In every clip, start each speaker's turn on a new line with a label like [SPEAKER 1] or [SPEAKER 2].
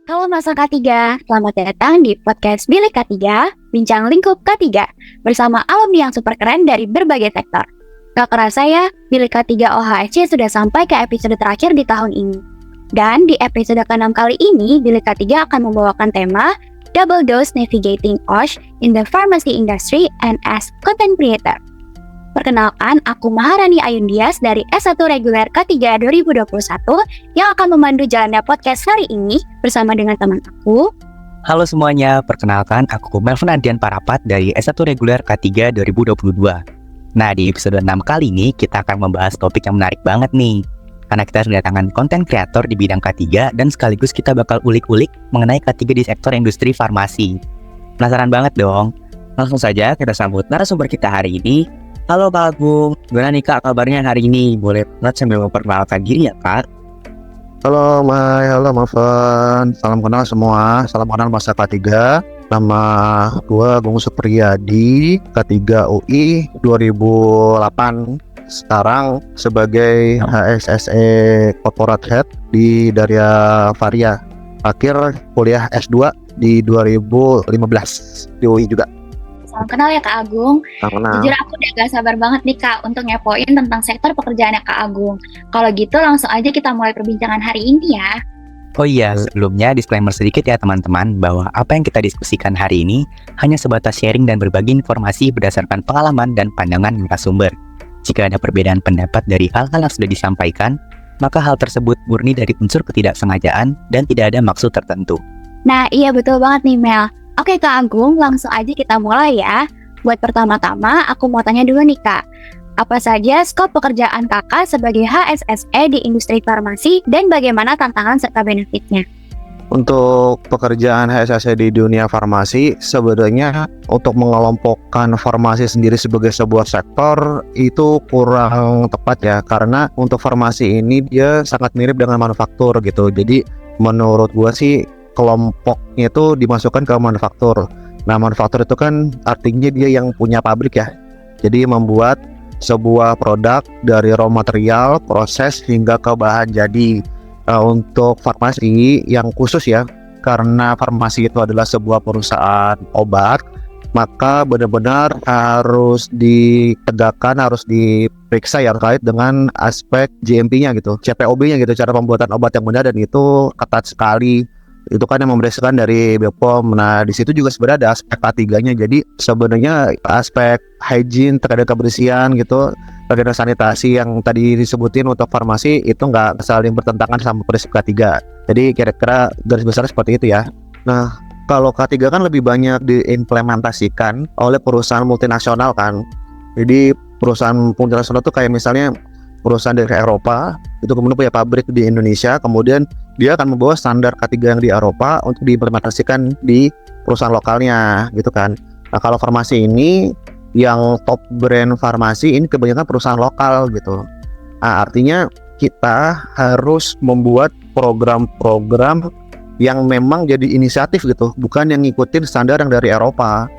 [SPEAKER 1] Halo Masa K3, selamat datang di podcast Bilik K3, Bincang Lingkup K3, bersama alumni yang super keren dari berbagai sektor. Gak kerasa ya, Bilik K3 OHSC sudah sampai ke episode terakhir di tahun ini. Dan di episode ke-6 kali ini, Bilik K3 akan membawakan tema Double Dose Navigating OSH in the Pharmacy Industry and as Content Creator. Perkenalkan, aku Maharani Ayundias dari S1 Reguler K3 2021 yang akan memandu jalannya podcast hari ini bersama dengan teman aku.
[SPEAKER 2] Halo semuanya, perkenalkan aku Melvin Ardian Parapat dari S1 Reguler K3 2022. Nah, di episode 6 kali ini kita akan membahas topik yang menarik banget nih. Karena kita kedatangan konten kreator di bidang K3 dan sekaligus kita bakal ulik-ulik mengenai K3 di sektor industri farmasi. Penasaran banget dong? Langsung saja kita sambut narasumber kita hari ini. Halo Kak Agung, gimana nih Kak kabarnya hari ini? Boleh banget sambil memperkenalkan diri ya Kak?
[SPEAKER 3] Halo Mai, halo Mavan, salam kenal semua, salam kenal Masa K3. Nama gue Agung Supriyadi, K3 UI 2008. Sekarang sebagai HSSE Corporate Head di Darya Varia. Akhir kuliah S2 di 2015 di UI juga.
[SPEAKER 1] Salam kenal ya Kak Agung.
[SPEAKER 3] Kenal.
[SPEAKER 1] Jujur aku udah gak sabar banget nih Kak untuk ngepoin tentang sektor pekerjaannya Kak Agung. Kalau gitu langsung aja kita mulai perbincangan hari ini ya.
[SPEAKER 2] Oh iya, sebelumnya disclaimer sedikit ya teman-teman bahwa apa yang kita diskusikan hari ini hanya sebatas sharing dan berbagi informasi berdasarkan pengalaman dan pandangan narasumber. Jika ada perbedaan pendapat dari hal-hal yang sudah disampaikan, maka hal tersebut murni dari unsur ketidaksengajaan dan tidak ada maksud tertentu.
[SPEAKER 1] Nah iya betul banget nih Mel. Oke Kak Agung, langsung aja kita mulai ya. Buat pertama-tama, aku mau tanya dulu nih Kak. Apa saja skop pekerjaan Kakak sebagai HSSE di industri farmasi dan bagaimana tantangan serta benefitnya?
[SPEAKER 3] Untuk pekerjaan HSSE di dunia farmasi, sebenarnya untuk mengelompokkan farmasi sendiri sebagai sebuah sektor itu kurang tepat ya. Karena untuk farmasi ini dia sangat mirip dengan manufaktur gitu. Jadi menurut gua sih kelompoknya itu dimasukkan ke manufaktur. Nah, manufaktur itu kan artinya dia yang punya pabrik ya. Jadi membuat sebuah produk dari raw material, proses hingga ke bahan jadi. Untuk farmasi yang khusus ya, karena farmasi itu adalah sebuah perusahaan obat, maka benar-benar harus ditegakkan, harus diperiksa yang terkait dengan aspek GMP-nya gitu, CPOB-nya gitu, cara pembuatan obat yang benar, dan itu ketat sekali. Itu kan yang memberdasarkan dari BPOM. Nah, di situ juga sebenarnya ada aspek K3-nya. Jadi sebenarnya aspek hygiene terkait kebersihan gitu, terkait sanitasi yang tadi disebutin untuk farmasi itu nggak saling bertentangan sama prinsip K3. Jadi kira-kira garis besar seperti itu ya. Nah, kalau K3 kan lebih banyak diimplementasikan oleh perusahaan multinasional kan. Jadi perusahaan multinasional tuh kayak misalnya perusahaan dari Eropa itu kemudian punya pabrik di Indonesia, kemudian dia akan membawa standar K3 yang di Eropa untuk diimplementasikan di perusahaan lokalnya gitu kan. Nah, kalau farmasi ini yang top brand farmasi ini kebanyakan perusahaan lokal gitu. Nah, artinya kita harus membuat program-program yang memang jadi inisiatif gitu, bukan yang ngikutin standar yang dari Eropa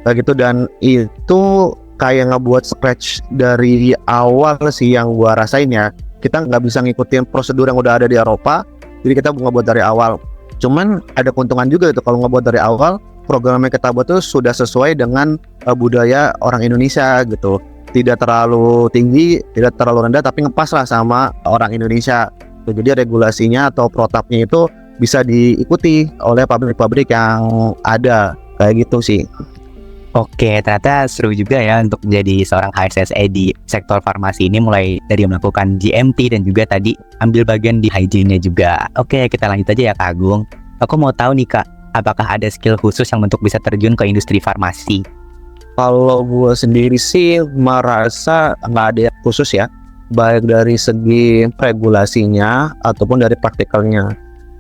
[SPEAKER 3] kayak gitu. Dan itu kayak ngebuat scratch dari awal sih yang gua rasain ya. Kita nggak bisa ngikutin prosedur yang udah ada di Eropa, jadi kita ngebuat dari awal. Cuman ada keuntungan juga itu kalau ngebuat dari awal, program yang kita buat itu sudah sesuai dengan budaya orang Indonesia gitu. Tidak terlalu tinggi, tidak terlalu rendah, tapi ngepas lah sama orang Indonesia. Jadi regulasinya atau protapnya itu bisa diikuti oleh pabrik-pabrik yang ada kayak gitu sih.
[SPEAKER 2] Oke, ternyata seru juga ya untuk menjadi seorang HSSE di sektor farmasi ini, mulai dari melakukan GMP dan juga tadi ambil bagian di hygiene-nya juga. Oke, kita lanjut aja ya Kak Agung. Aku mau tahu nih Kak, apakah ada skill khusus yang untuk bisa terjun ke industri farmasi?
[SPEAKER 3] Kalau gue sendiri sih merasa nggak ada yang khusus ya, baik dari segi regulasinya ataupun dari praktikalnya.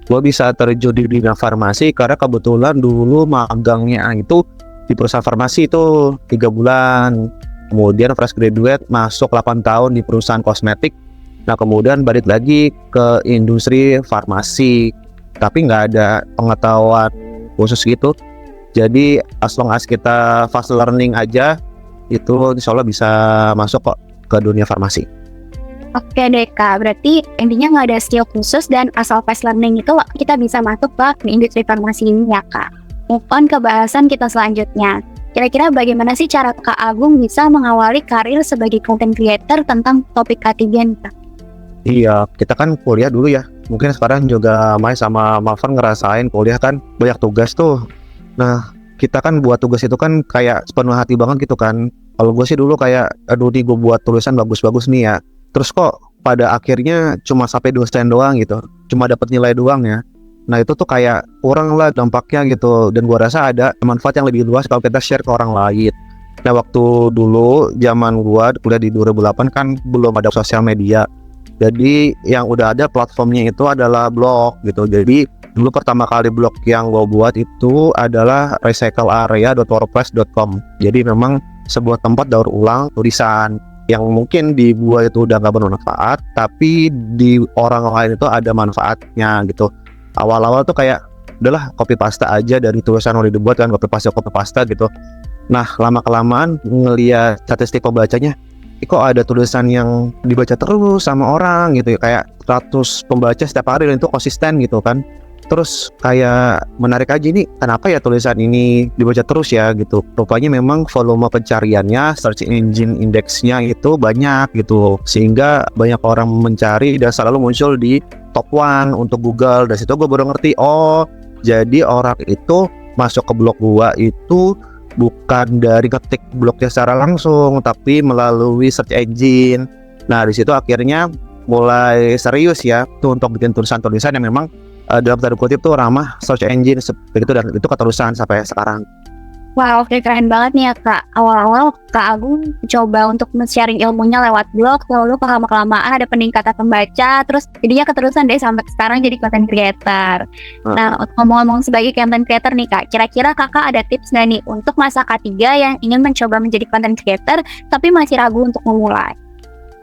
[SPEAKER 3] Gue bisa terjun di dunia farmasi karena kebetulan dulu magangnya itu di perusahaan farmasi itu 3 bulan, kemudian fresh graduate masuk 8 tahun di perusahaan kosmetik. Nah, kemudian balik lagi ke industri farmasi, tapi nggak ada pengetahuan khusus gitu. Jadi as long as kita fast learning aja, itu insya Allah bisa masuk kok ke dunia farmasi.
[SPEAKER 1] Oke deh Kak, berarti intinya nggak ada skill khusus dan asal fast learning itu kita bisa masuk ke industri farmasi ini ya Kak. Move on ke bahasan kita selanjutnya. Kira-kira bagaimana sih cara Kak Agung bisa mengawali karir sebagai content creator tentang topik K3 nih Kak?
[SPEAKER 3] Iya, kita kan kuliah dulu ya. Mungkin sekarang juga Mai sama Malvan ngerasain kuliah kan banyak tugas tuh. Nah, kita kan buat tugas itu kan kayak sepenuh hati banget gitu kan. Kalau gue sih dulu kayak, aduh nih gue buat tulisan bagus-bagus nih ya. Terus kok pada akhirnya cuma sampai dosen doang gitu. Cuma dapat nilai doang ya. Nah itu tuh kayak kurang lah dampaknya gitu. Dan gue rasa ada manfaat yang lebih luas kalau kita share ke orang lain. Nah waktu dulu zaman gue kuliah di 2008 kan belum ada sosial media. Jadi yang udah ada platformnya itu adalah blog gitu. Jadi dulu pertama kali blog yang gue buat itu adalah recyclearea.wordpress.com. Jadi memang sebuah tempat daur ulang tulisan yang mungkin di gua itu udah gak bermanfaat, tapi di orang lain itu ada manfaatnya gitu. Awal-awal tuh kayak udahlah copy paste aja dari tulisan yang udah dibuat kan, copy paste gitu. Nah lama kelamaan ngelihat statistik pembacanya, kok ada tulisan yang dibaca terus sama orang gitu ya, kayak 100 pembaca setiap hari dan itu konsisten gitu kan. Terus kayak menarik aja nih, kenapa ya tulisan ini dibaca terus ya gitu. Rupanya memang volume pencariannya, search engine index-nya itu banyak gitu. Sehingga banyak orang mencari dan selalu muncul di top 1 untuk Google. Dari situ gue baru ngerti, oh jadi orang itu masuk ke blog gua itu bukan dari ketik blognya secara langsung, tapi melalui search engine. Nah di situ akhirnya mulai serius ya tuh untuk bikin tulisan-tulisan yang memang dalam tanda kutip tuh ramah search engine seperti itu, dan itu keterusan sampai sekarang.
[SPEAKER 1] Wow, oke, keren banget nih ya Kak. Awal-awal Kak Agung coba untuk sharing ilmunya lewat blog, lalu kelamaan ada peningkatan pembaca, terus jadinya keterusan deh sampai sekarang jadi content creator. Nah, ngomong-ngomong sebagai content creator nih Kak, kira-kira Kakak ada tips nggak nih untuk masa K3 yang ingin mencoba menjadi content creator tapi masih ragu untuk memulai?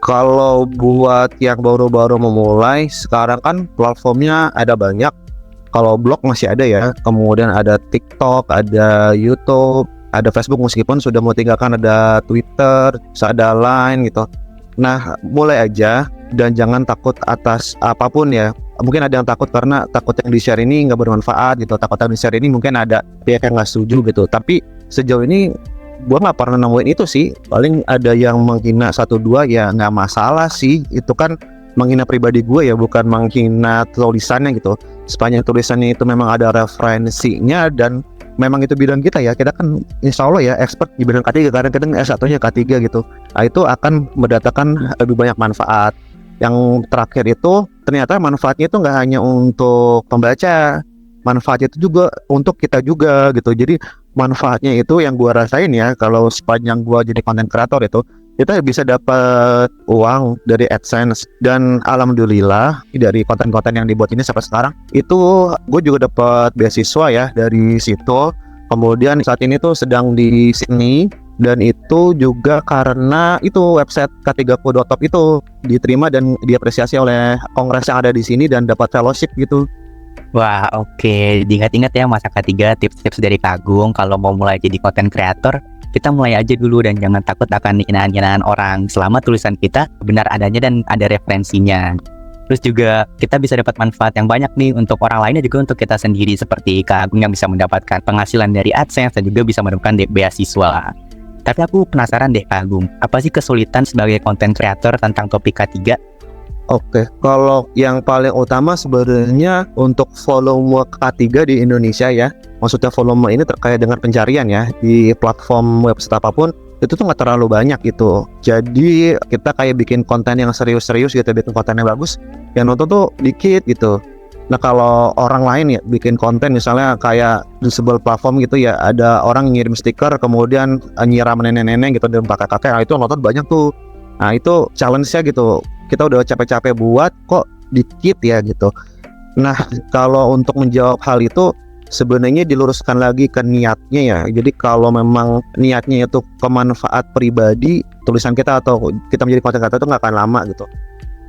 [SPEAKER 3] Kalau buat yang baru-baru memulai, sekarang kan platformnya ada banyak. Kalau blog masih ada ya, kemudian ada TikTok, ada YouTube, ada Facebook meskipun sudah mau tinggalkan, ada Twitter, ada Line gitu. Nah, mulai aja dan jangan takut atas apapun ya. Mungkin ada yang takut karena takut yang di-share ini nggak bermanfaat gitu, takut yang di-share ini mungkin ada pihak yang nggak setuju gitu. Tapi sejauh ini gue nggak pernah nemuin itu sih. Paling ada yang menghina 1-2 ya nggak masalah sih. Itu kan menghina pribadi gue ya, bukan menghina tulisannya gitu. Sepanjang tulisannya itu memang ada referensinya dan memang itu bidang kita ya. Kita kan insya Allah ya expert di bidang K3 karena kita S1-nya K3 gitu. Nah itu akan mendatangkan lebih banyak manfaat. Yang terakhir itu ternyata manfaatnya itu nggak hanya untuk pembaca, manfaatnya itu juga untuk kita juga gitu. Jadi manfaatnya itu yang gua rasain ya, kalau sepanjang gua jadi content creator itu kita bisa dapat uang dari AdSense. Dan alhamdulillah dari konten-konten yang dibuat ini sampai sekarang itu gue juga dapat beasiswa ya dari situ. Kemudian saat ini tuh sedang di Sydney, dan itu juga karena itu website k3ku.top itu diterima dan diapresiasi oleh kongres yang ada di sini dan dapat fellowship gitu.
[SPEAKER 2] Wah, oke. Diingat-ingat ya masa K3, tips-tips dari Kak Agung kalau mau mulai jadi content creator, kita mulai aja dulu dan jangan takut akan hinaan-hinaan orang selama tulisan kita benar adanya dan ada referensinya. Terus juga kita bisa dapat manfaat yang banyak nih untuk orang lainnya, juga untuk kita sendiri, seperti Kak Agung yang bisa mendapatkan penghasilan dari AdSense dan juga bisa mendapatkan beasiswa. Tapi aku penasaran deh Kak Agung, apa sih kesulitan sebagai content creator tentang topik K3?
[SPEAKER 3] Oke, kalau yang paling utama sebenarnya untuk volume K3 di Indonesia ya, maksudnya volume ini terkait dengan pencarian ya, di platform website apapun, itu tuh nggak terlalu banyak gitu. Jadi kita kayak bikin konten yang serius-serius gitu, bikin konten yang bagus, yang nonton tuh dikit gitu. Nah kalau orang lain ya bikin konten misalnya kayak di sebuah platform gitu ya, ada orang ngirim stiker kemudian nyiram nenek-nenek gitu dan kakek-kakek, nah itu nonton banyak tuh. Nah itu challenge-nya gitu, kita udah capek-capek buat kok dikit ya gitu. Nah kalau untuk menjawab hal itu sebenarnya diluruskan lagi ke niatnya ya. Jadi kalau memang niatnya itu kemanfaat pribadi, tulisan kita atau kita menjadi konten creator itu nggak akan lama gitu.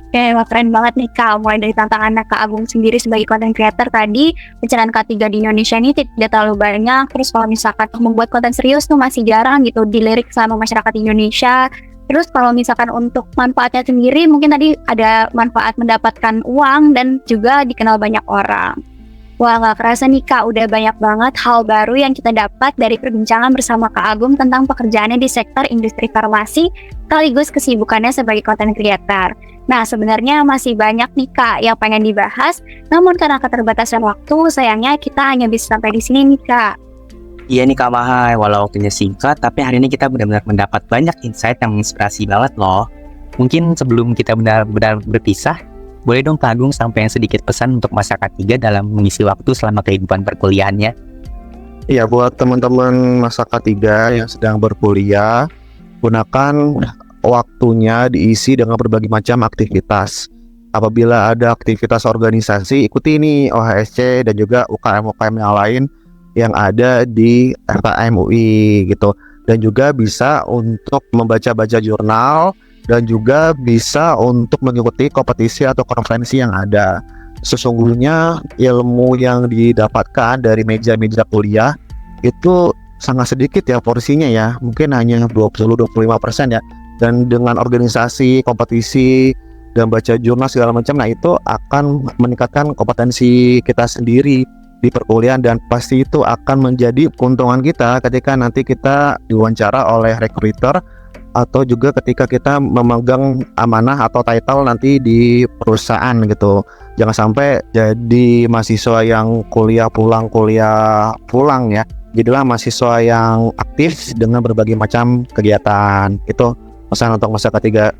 [SPEAKER 1] Oke, wah keren banget nih Kak. Mulai dari tantangan Kak Agung sendiri sebagai content creator tadi, pencarian K3 di Indonesia ini tidak terlalu banyak. Terus kalau misalkan membuat konten serius tuh masih jarang gitu dilirik sama masyarakat Indonesia. Terus kalau misalkan untuk manfaatnya sendiri, mungkin tadi ada manfaat mendapatkan uang dan juga dikenal banyak orang. Wah, nggak kerasa nih Kak, udah banyak banget hal baru yang kita dapat dari perbincangan bersama Kak Agung tentang pekerjaannya di sektor industri farmasi, sekaligus kesibukannya sebagai content creator. Nah, sebenarnya masih banyak nih Kak yang pengen dibahas, namun karena keterbatasan waktu, sayangnya kita hanya bisa sampai di sini nih Kak.
[SPEAKER 2] Iya nih Kak Mahai, walau waktunya singkat, tapi hari ini kita benar-benar mendapat banyak insight yang menginspirasi banget loh. Mungkin sebelum kita benar-benar berpisah, boleh dong Kak Agung sampaikan sedikit pesan untuk masa K3 dalam mengisi waktu selama kehidupan perkuliahannya.
[SPEAKER 3] Iya, buat teman-teman masa K3 yang sedang berkuliah, gunakan waktunya diisi dengan berbagai macam aktivitas. Apabila ada aktivitas organisasi, ikuti ini OHSC dan juga UKM-UKM yang lain yang ada di FKM UI gitu. Dan juga bisa untuk membaca-baca jurnal dan juga bisa untuk mengikuti kompetisi atau konferensi yang ada. Sesungguhnya ilmu yang didapatkan dari meja-meja kuliah itu sangat sedikit ya porsinya ya, mungkin hanya 20-25% ya. Dan dengan organisasi, kompetisi, dan baca jurnal segala macam, nah itu akan meningkatkan kompetensi kita sendiri di perkuliahan, dan pasti itu akan menjadi keuntungan kita ketika nanti kita diwawancara oleh recruiter atau juga ketika kita memegang amanah atau title nanti di perusahaan gitu. Jangan sampai jadi mahasiswa yang kuliah pulang ya. Jadilah mahasiswa yang aktif dengan berbagai macam kegiatan. Itu pesan untuk masa ketiga.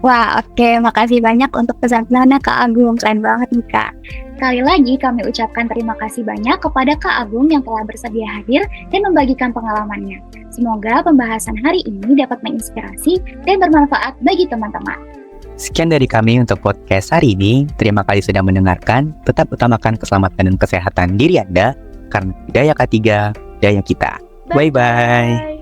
[SPEAKER 1] Wah, oke. Makasih banyak untuk pesan-pesannya Kak Agung. Keren banget nih Kak. Sekali lagi kami ucapkan terima kasih banyak kepada Kak Agung yang telah bersedia hadir dan membagikan pengalamannya. Semoga pembahasan hari ini dapat menginspirasi dan bermanfaat bagi teman-teman.
[SPEAKER 2] Sekian dari kami untuk podcast hari ini. Terima kasih sudah mendengarkan. Tetap utamakan keselamatan dan kesehatan diri Anda, karena daya K3, daya kita. Bye-bye.